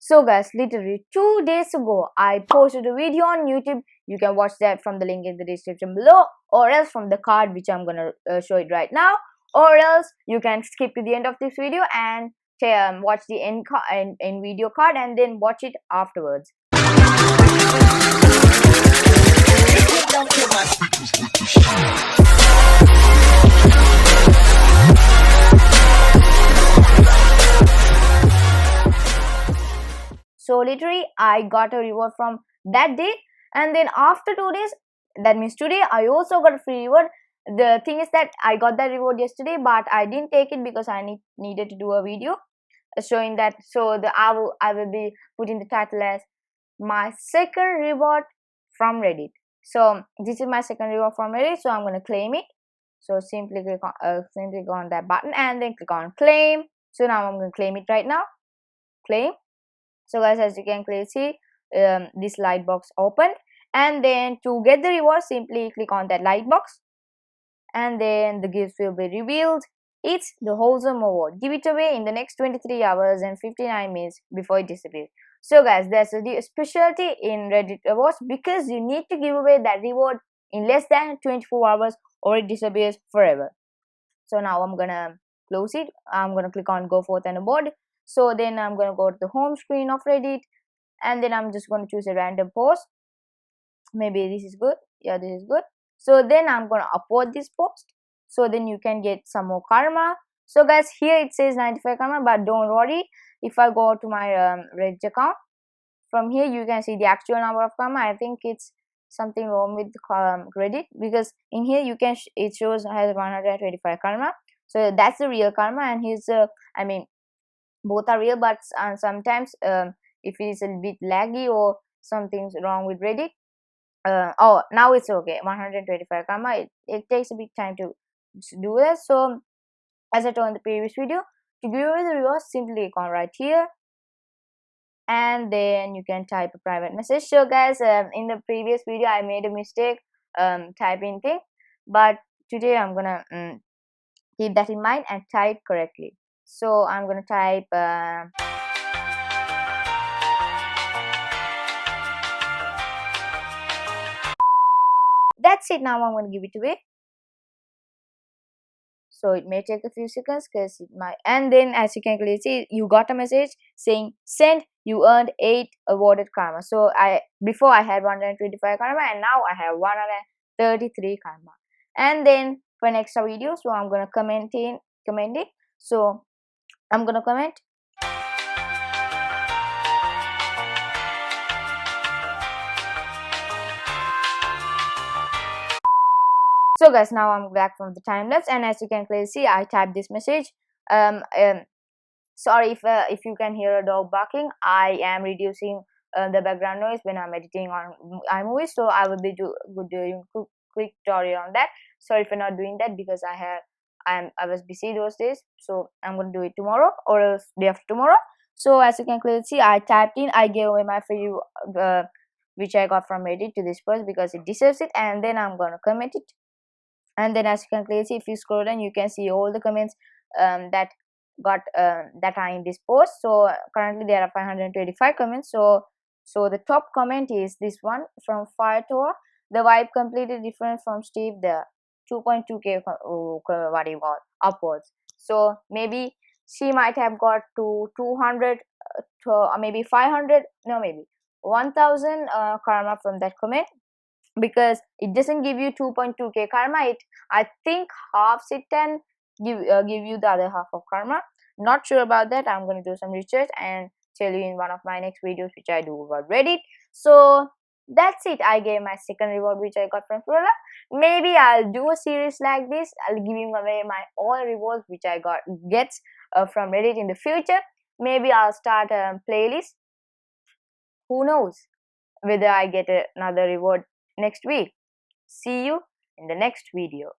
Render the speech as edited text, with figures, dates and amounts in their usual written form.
So guys, literally 2 days ago, I posted a video on YouTube. You can watch that from the link in the description below, or else from the card which I'm gonna show it right now, or else you can skip to the end of this video and watch the end video card and then watch it afterwards. So literally I got a reward from that day, and then after 2 days, that means today, I also got a free reward. The thing is that I got that reward yesterday, but I didn't take it because I needed to do a video showing that. So I will be putting the title as my second reward from Reddit. So this is my second reward from Reddit, so I'm going to claim it. So simply click on that button and then click on claim. So now I'm going to claim it right now. Claim. So guys, as you can clearly see, this light box opened, and then to get the reward, simply click on that light box, and then the gifts will be revealed. It's the Wholesome Award. Give it away in the next 23 hours and 59 minutes before it disappears. So guys, there's a specialty in Reddit Awards because you need to give away that reward in less than 24 hours or it disappears forever. So now I'm gonna close it. I'm gonna click on go forth and award. So then I'm gonna go to the home screen of Reddit, and then I'm just going to choose a random post. Maybe this is good. Yeah, this is good. So then I'm going to upload this post, so then you can get some more karma. So guys, here it says 95 karma, but don't worry. If I go to my Reddit account, from here you can see the actual number of karma. I think it's something wrong with Reddit, because in here you can it shows has 125 karma. So that's the real karma, and here's I mean, both are real, but sometimes if it is a bit laggy or something's wrong with Reddit, oh, now it's okay. 125 karma. It takes a bit time to do that. So as I told in the previous video, to give away the rewards, simply click on right here, and then you can type a private message. So guys, in the previous video I made a mistake typing thing, but today I'm gonna keep that in mind and type correctly. So I'm gonna type that's it. Now I'm going to give it away. So it may take a few seconds because it might, and then as you can clearly see, you got a message saying send, you earned 8 awarded karma. So before I had 125 karma, and now I have 133 karma. And then for an extra video, so I'm gonna comment it. So I'm gonna comment. So guys, now I'm back from the time lapse, and as you can clearly see, I typed this message. Sorry if you can hear a dog barking. I am reducing the background noise when I'm editing on iMovie, so I will be doing quick tutorial on that. Sorry for not doing that because I was busy those days, so I'm going to do it tomorrow or else day after tomorrow. So as you can clearly see, I typed in, I gave away my free which I got from Reddit to this person because it deserves it, and then I'm going to comment it. And then as you can clearly see, if you scroll down, you can see all the comments that are in this post. So currently there are 525 comments. So the top comment is this one from Firetoa. The vibe completely different from Steve. The 2.2k what do you got upwards. So maybe she might have got to 200 or maybe 500, no, maybe 1000 karma from that comment, because it doesn't give you 2.2k karma. I think halves it and give you the other half of karma. Not sure about that. I'm going to do some research and tell you in one of my next videos which I do about Reddit. So that's it. I gave my second reward which I got from Flora. Maybe I'll do a series like this. I'll giving away my all rewards which I gets from Reddit in the future. Maybe I'll start a playlist. Who knows whether I get another reward next week. See you in the next video.